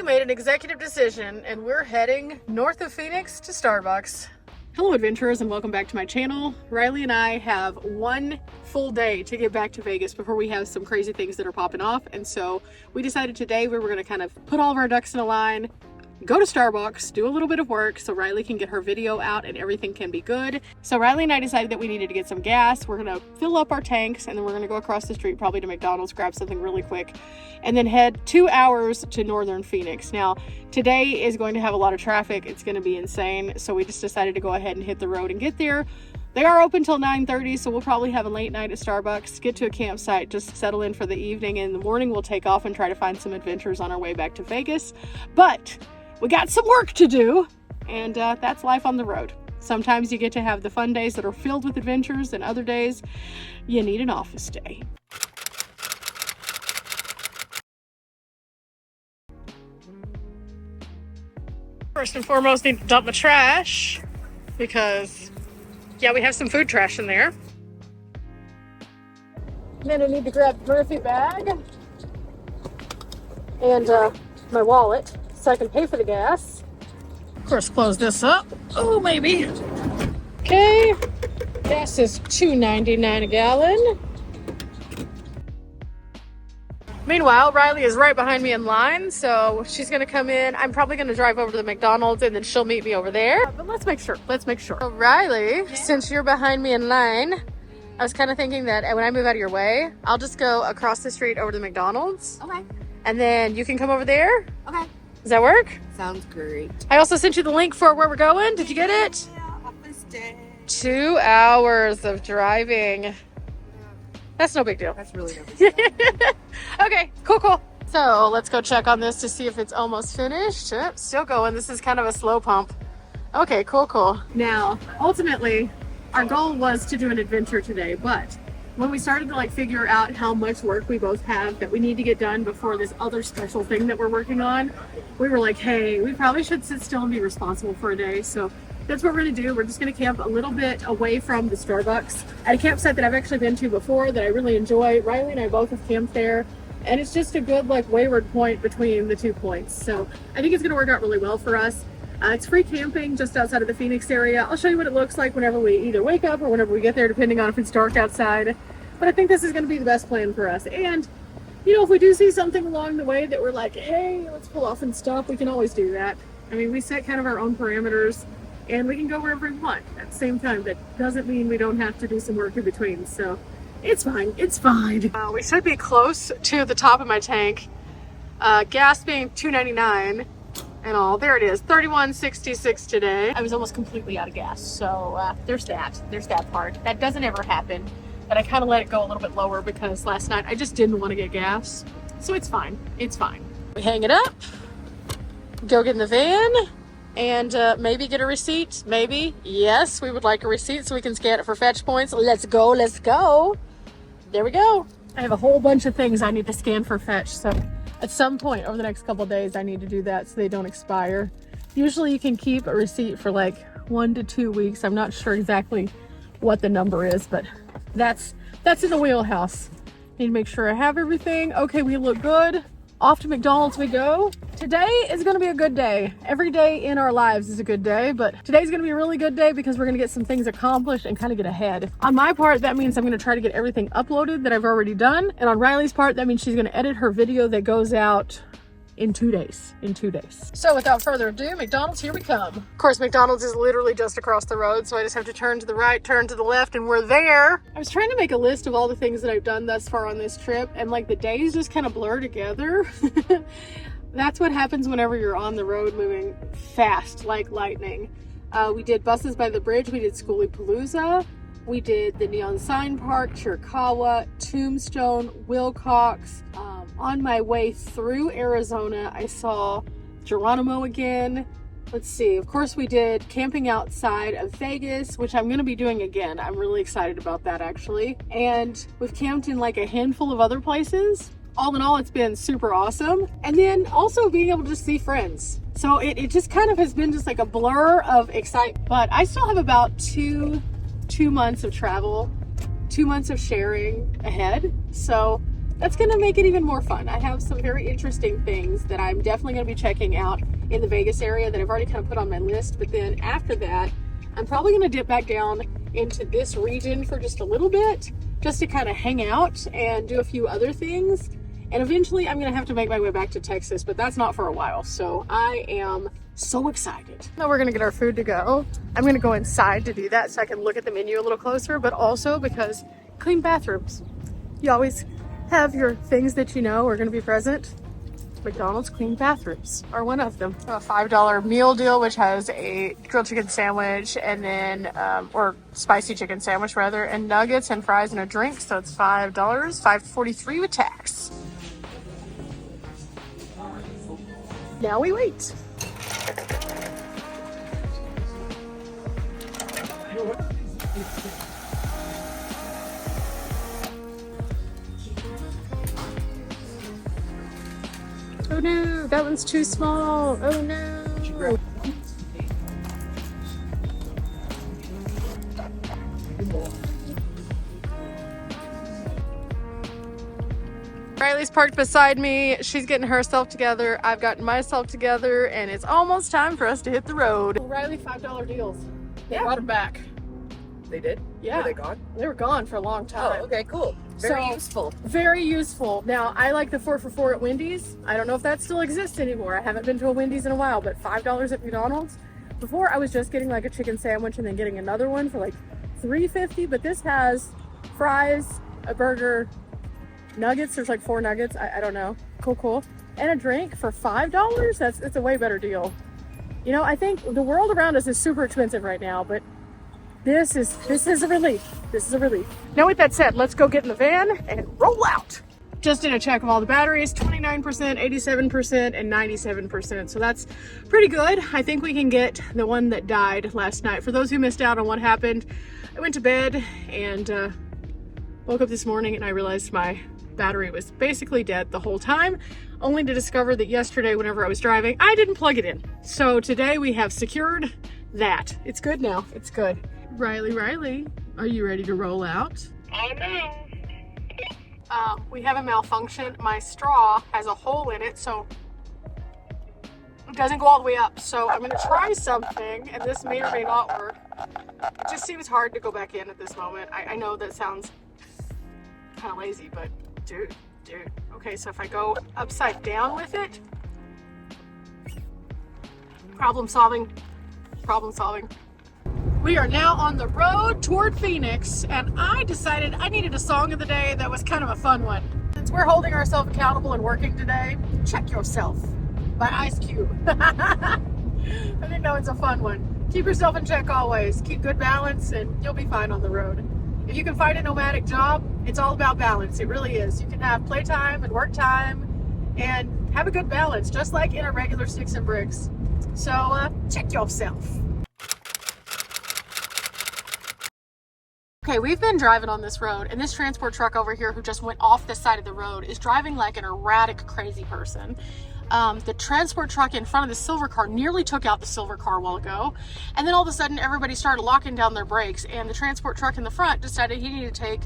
Riley made an executive decision and we're heading north of Phoenix to Starbucks. Hello adventurers and welcome back to my channel. Riley and I have one full day to get back to Vegas before we have some crazy things that are popping off. And so we decided today we were going to kind of put all of our ducks in a line, go to Starbucks, do a little bit of work so Riley can get her video out and everything can be good. So Riley and I decided that we needed to get some gas. We're going to fill up our tanks and then we're going to go across the street probably to McDonald's, grab something really quick, and then head 2 hours to northern Phoenix. Now, today is going to have a lot of traffic. It's going to be insane. So we just decided to go ahead and hit the road and get there. They are open till 9:30, so we'll probably have a late night at Starbucks, get to a campsite, just settle in for the evening. And in the morning, we'll take off and try to find some adventures on our way back to Vegas. But we got some work to do, and that's life on the road. Sometimes you get to have the fun days that are filled with adventures, and other days you need an office day. First and foremost, need to dump my trash because, yeah, we have some food trash in there. Then I need to grab the Murphy bag and my wallet so I can pay for the gas. Of course, close this up. Oh, maybe. Okay. Gas is $2.99 a gallon. Meanwhile, Riley is right behind me in line, so she's gonna come in. I'm probably gonna drive over to the McDonald's and then she'll meet me over there. But let's make sure. So Riley, yeah, since you're behind me in line, I was kind of thinking that when I move out of your way, I'll just go across the street over to the McDonald's. Okay. And then you can come over there. Okay. Does that work? Sounds great. I also sent you the link for where we're going. Did you get it? Yeah, office day. 2 hours of driving. That's no big deal. That's really good. Okay, cool. So let's go check on this to see if it's almost finished. Still going. This is kind of a slow pump. Okay, cool. Now, ultimately, our goal was to do an adventure today, but when we started to figure out how much work we both have that we need to get done before this other special thing that we're working on, we were like, hey, we probably should sit still and be responsible for a day. So that's what we're gonna do. We're just gonna camp a little bit away from the Starbucks at a campsite that I've actually been to before that I really enjoy. Riley and I both have camped there, and it's just a good wayward point between the 2 points. So I think it's gonna work out really well for us. It's free camping just outside of the Phoenix area. I'll show you what it looks like whenever we either wake up or whenever we get there, depending on if it's dark outside. But I think this is gonna be the best plan for us. And you know, if we do see something along the way that we're like, hey, let's pull off and stop, we can always do that. I mean, we set kind of our own parameters and we can go wherever we want at the same time. That doesn't mean we don't have to do some work in between. So it's fine. We should be close to the top of my tank. Gas being $2.99 and all. There it is, $31.66 today. I was almost completely out of gas. So there's that part. That doesn't ever happen. But I kind of let it go a little bit lower because last night I just didn't want to get gas. So it's fine. We hang it up, go get in the van, and maybe get a receipt. Maybe. Yes, we would like a receipt so we can scan it for fetch points. Let's go. There we go. I have a whole bunch of things I need to scan for fetch. So at some point over the next couple of days, I need to do that so they don't expire. Usually you can keep a receipt for 1 to 2 weeks. I'm not sure exactly what the number is, but that's in the wheelhouse. Need to make sure I have everything. Okay, we look good. Off to McDonald's we go. Today is gonna be a good day. Every day in our lives is a good day, but today's gonna be a really good day because we're gonna get some things accomplished and kind of get ahead. On my part, that means I'm gonna try to get everything uploaded that I've already done. And on Riley's part, that means she's gonna edit her video that goes out in 2 days. So without further ado, McDonald's, here we come. Of course, McDonald's is literally just across the road, so I just have to turn to the right, turn to the left, and we're there. I was trying to make a list of all the things that I've done thus far on this trip, and the days just kind of blur together. That's what happens whenever you're on the road moving fast like lightning. We did Buses by the Bridge, we did Schoolypalooza, we did the Neon Sign Park, Chiricahua, Tombstone, Wilcox. On my way through Arizona, I saw Geronimo again. Let's see, of course we did camping outside of Vegas, which I'm gonna be doing again. I'm really excited about that actually. And we've camped in a handful of other places. All in all, it's been super awesome. And then also being able to just see friends. So it just kind of has been just a blur of excitement. But I still have about two months of travel, 2 months of sharing ahead. So that's going to make it even more fun. I have some very interesting things that I'm definitely going to be checking out in the Vegas area that I've already kind of put on my list. But then after that, I'm probably going to dip back down into this region for just a little bit, just to kind of hang out and do a few other things. And eventually I'm going to have to make my way back to Texas, but that's not for a while. So I am so excited. Now we're going to get our food to go. I'm going to go inside to do that so I can look at the menu a little closer, but also because clean bathrooms. You always have your things that you know are going to be present. McDonald's clean bathrooms are one of them. A $5 meal deal, which has a grilled chicken sandwich and then, or spicy chicken sandwich rather, and nuggets and fries and a drink. So it's $5, $5.43 with tax. Now we wait. Oh no, that one's too small. Oh no. Riley's parked beside me. She's getting herself together. I've gotten myself together, and it's almost time for us to hit the road. Riley, $5 deals. They brought them back. They did? Yeah. Were they gone? They were gone for a long time. Oh, okay, cool. Very useful. Very useful. Now, I like the 4 for $4 at Wendy's. I don't know if that still exists anymore. I haven't been to a Wendy's in a while, but $5 at McDonald's. Before, I was just getting like a chicken sandwich and then getting another one for like $3.50, but this has fries, a burger, nuggets. There's like 4 nuggets. I don't know. Cool. And a drink for $5. It's a way better deal. You know, I think the world around us is super expensive right now, but this is a relief. This is a relief. Now with that said, let's go get in the van and roll out. Just did a check of all the batteries, 29%, 87%, and 97%. So that's pretty good. I think we can get the one that died last night. For those who missed out on what happened, I went to bed and woke up this morning and I realized my battery was basically dead the whole time, only to discover that yesterday whenever I was driving, I didn't plug it in. So today we have secured that. It's good now. It's good. Riley, are you ready to roll out? I know. We have a malfunction. My straw has a hole in it, so it doesn't go all the way up. So I'm gonna try something, and this may or may not work. It just seems hard to go back in at this moment. I know that sounds kind of lazy, but dude. Okay, so if I go upside down with it, problem solving. We are now on the road toward Phoenix, and I decided I needed a song of the day that was kind of a fun one. Since we're holding ourselves accountable and working today, Check Yourself by Ice Cube. I think that one's a fun one. Keep yourself in check always. Keep good balance, and you'll be fine on the road. If you can find a nomadic job, it's all about balance. It really is. You can have playtime and work time and have a good balance, just like in a regular sticks and bricks. So check yourself. Okay, we've been driving on this road, and this transport truck over here who just went off the side of the road is driving like an erratic, crazy person. The transport truck in front of the silver car nearly took out the silver car a while ago, and then all of a sudden everybody started locking down their brakes, and the transport truck in the front decided he needed to take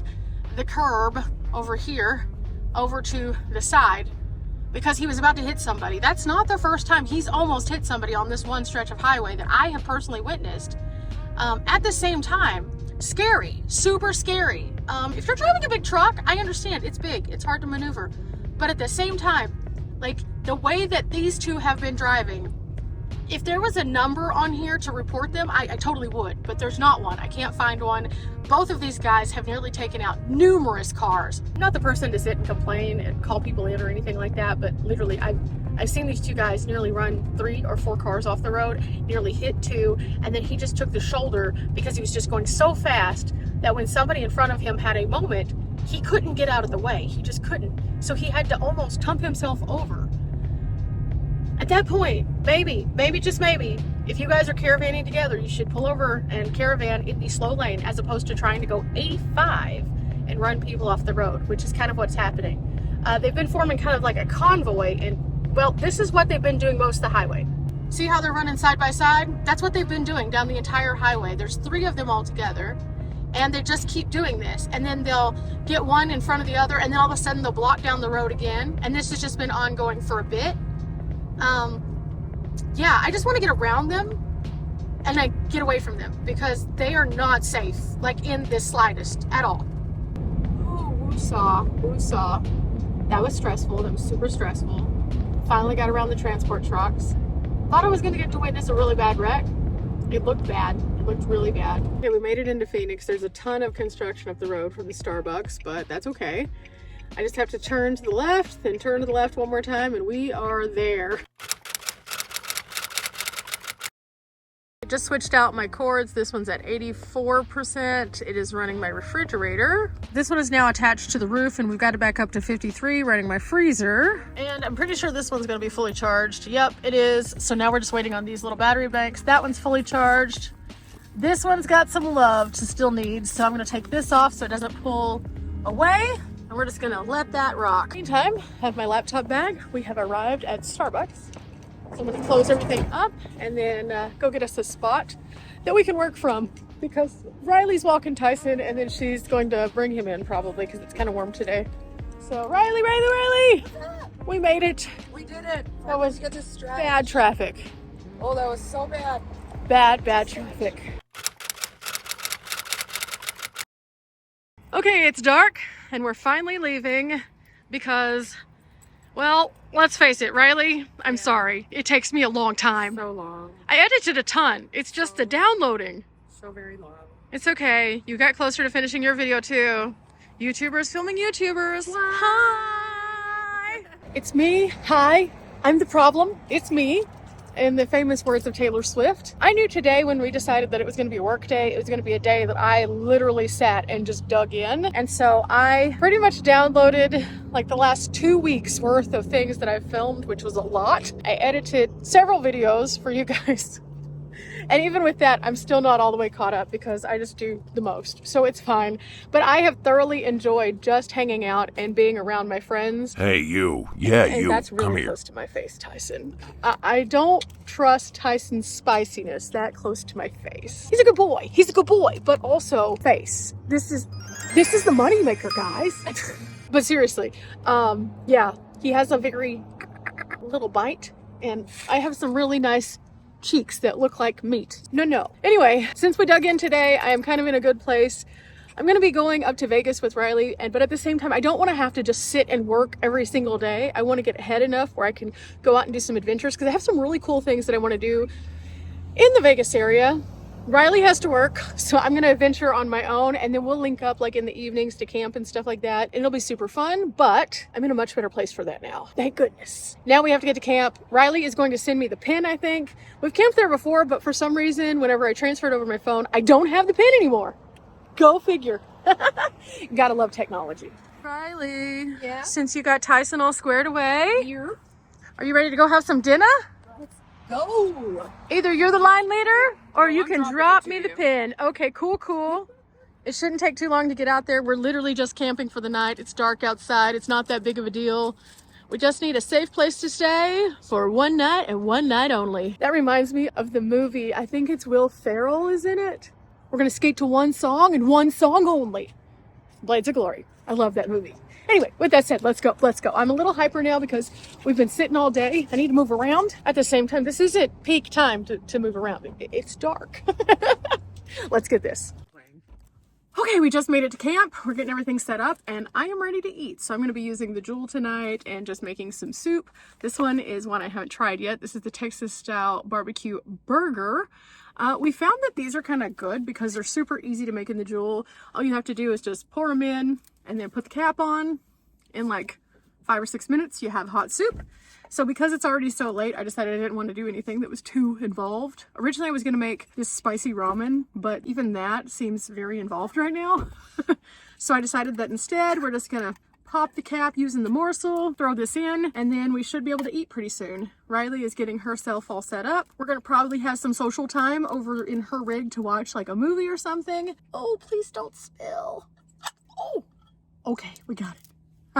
the curb over here over to the side because he was about to hit somebody. That's not the first time he's almost hit somebody on this one stretch of highway that I have personally witnessed. At the same time, scary, super scary. If you're driving a big truck, I understand it's big, it's hard to maneuver, but at the same time, like the way that these two have been driving, if there was a number on here to report them, I totally would, but there's not one. I can't find one. Both of these guys have nearly taken out numerous cars. I'm not the person to sit and complain and call people in or anything like that, but literally I've seen these two guys nearly run 3 or 4 cars off the road, nearly hit 2, and then he just took the shoulder because he was just going so fast that when somebody in front of him had a moment, he couldn't get out of the way. He just couldn't. So he had to almost tump himself over. At that point, maybe, just maybe, if you guys are caravanning together, you should pull over and caravan in the slow lane as opposed to trying to go 85 and run people off the road, which is kind of what's happening. They've been forming kind of like a convoy, and well, this is what they've been doing most of the highway. See how they're running side by side? That's what they've been doing down the entire highway. There's 3 of them all together, And they just keep doing this. And then they'll get one in front of the other, and then all of a sudden they'll block down the road again. And this has just been ongoing for a bit. Yeah, I just want to get around them and I get away from them because they are not safe, like in the slightest at all. Oh, woosah. That was stressful. That was super stressful. Finally got around the transport trucks. Thought I was going to get to witness a really bad wreck. It looked bad. It looked really bad. Okay, we made it into Phoenix. There's a ton of construction up the road from the Starbucks, but that's okay. I just have to turn to the left, then turn to the left one more time, and we are there. I just switched out my cords. This one's at 84%. It is running my refrigerator. This one is now attached to the roof, and we've got it back up to 53, running my freezer. And I'm pretty sure this one's gonna be fully charged. Yep, it is. So now we're just waiting on these little battery banks. That one's fully charged. This one's got some love to still need, so I'm gonna take this off so it doesn't pull away, and we're just gonna let that rock. Meantime, I have my laptop bag. We have arrived at Starbucks. So I'm gonna close everything up and then go get us a spot that we can work from, because Riley's walking Tyson and then she's going to bring him in probably because it's kind of warm today. So Riley, we made it. We did it. That was Get to stretch. bad traffic. Oh, that was so bad. Bad traffic. Okay, it's dark and we're finally leaving because, well, let's face it, Riley, I'm sorry. It takes me a long time. So long. I edited a ton. It's just the downloading. So very long. It's okay. You got closer to finishing your video too. YouTubers filming YouTubers. Wow. Hi. It's me. Hi. I'm the problem. It's me. In the famous words of Taylor Swift. I knew today when we decided that it was going to be a work day, it was going to be a day that I literally sat and just dug in. And so I pretty much downloaded like the last 2 weeks worth of things that I've filmed, which was a lot. I edited several videos for you guys. And even with that, I'm still not all the way caught up because I just do the most. So it's fine. But I have thoroughly enjoyed just hanging out and being around my friends. Hey, you. Yeah, And you. that's really Come here. close to my face, Tyson. I don't trust Tyson's spiciness that close to my face. He's a good boy. He's a good boy, but also face. This is the moneymaker, guys. But seriously, yeah, he has a very little bite, and I have some really nice cheeks that look like meat. No. Anyway, since we dug in today, I am kind of in a good place. I'm going to be going up to Vegas with Riley, but at the same time, I don't want to have to just sit and work every single day. I want to get ahead enough where I can go out and do some adventures because I have some really cool things that I want to do in the Vegas area. Riley has to work, so I'm going to adventure on my own, and then we'll link up like in the evenings to camp and stuff like that. And it'll be super fun, but I'm in a much better place for that now. Thank goodness. Now we have to get to camp. Riley is going to send me the pin, I think. We've camped there before, but for some reason, whenever I transferred over my phone, I don't have the pin anymore. Go figure. Gotta love technology. Riley, Yeah? since you got Tyson all squared away, Here. are you ready to go have some dinner? Go. Either you're the line leader or you I'm can dropping drop it to me the you. pin. Okay, cool. It shouldn't take too long to get out there. We're literally just camping for the night. It's dark outside. It's not that big of a deal. We just need a safe place to stay for one night and one night only. That reminds me of the movie. I think it's Will Ferrell is in it. We're going to skate to one song and one song only. Blades of Glory. I love that movie. Anyway, with that said, let's go. I'm a little hyper now because we've been sitting all day. I need to move around. At the same time, this isn't peak time to move around. It's dark. Let's get this. Okay, we just made it to camp. We're getting everything set up and I am ready to eat. So I'm going to be using the Joule tonight and just making some soup. This one is one I haven't tried yet. This is the Texas style barbecue burger. We found that these are kind of good because they're super easy to make in the Joule. All you have to do is just pour them in and then put the cap on. In like 5 or 6 minutes, you have hot soup. So because it's already so late, I decided I didn't want to do anything that was too involved. Originally, I was going to make this spicy ramen, but even that seems very involved right now. So I decided that instead, we're just going to pop the cap using the morsel, throw this in, and then we should be able to eat pretty soon. Riley is getting herself all set up. We're going to probably have some social time over in her rig to watch like a movie or something. Oh, please don't spill. Oh, okay, we got it.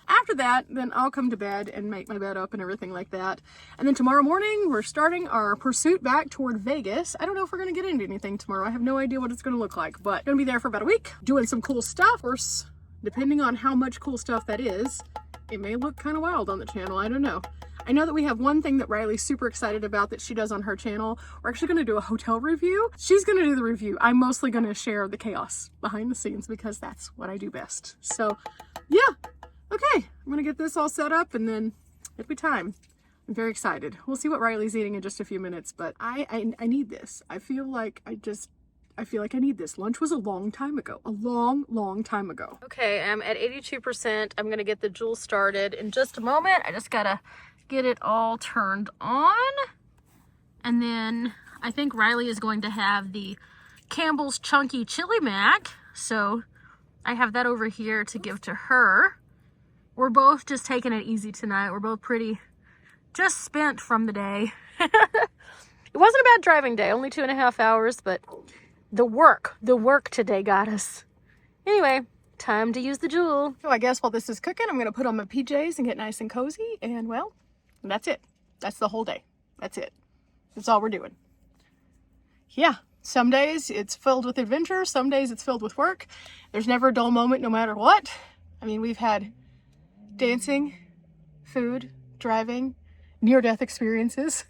After that, then I'll come to bed and make my bed up and everything like that. And then tomorrow morning, we're starting our pursuit back toward Vegas. I don't know if we're going to get into anything tomorrow. I have no idea what it's going to look like, but going to be there for about a week, doing some cool stuff. Of course, depending on how much cool stuff that is, it may look kind of wild on the channel. I don't know. I know that we have one thing that Riley's super excited about that she does on her channel. We're actually going to do a hotel review. She's going to do the review. I'm mostly going to share the chaos behind the scenes because that's what I do best. So yeah, okay. I'm going to get this all set up and then it'll be time. I'm very excited. We'll see what Riley's eating in just a few minutes, but I need this. I feel like I need this. Lunch was a long time ago. A long time ago. Okay, I'm at 82%. I'm going to get the Joule started in just a moment. I just got to get it all turned on. And then I think Riley is going to have the Campbell's Chunky Chili Mac. So I have that over here to give to her. We're both just taking it easy tonight. We're both pretty just spent from the day. It wasn't a bad driving day, only 2.5 hours, but the work today got us. Anyway, time to use the Joule. So I guess while this is cooking, I'm gonna put on my PJs and get nice and cozy, and well, that's it. That's the whole day. That's it. That's all we're doing. Yeah, some days it's filled with adventure, some days it's filled with work. There's never a dull moment no matter what. I mean, we've had dancing, food, driving, near-death experiences.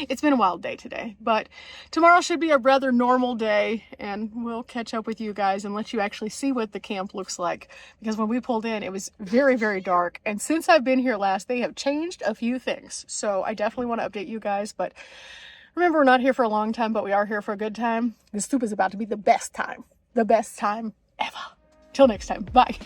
It's been a wild day today, but tomorrow should be a rather normal day, and we'll catch up with you guys and let you actually see what the camp looks like, because when we pulled in, it was very, very dark, and since I've been here last, they have changed a few things, so I definitely want to update you guys. But remember, we're not here for a long time, but we are here for a good time. This soup is about to be the best time ever. Till next time, bye.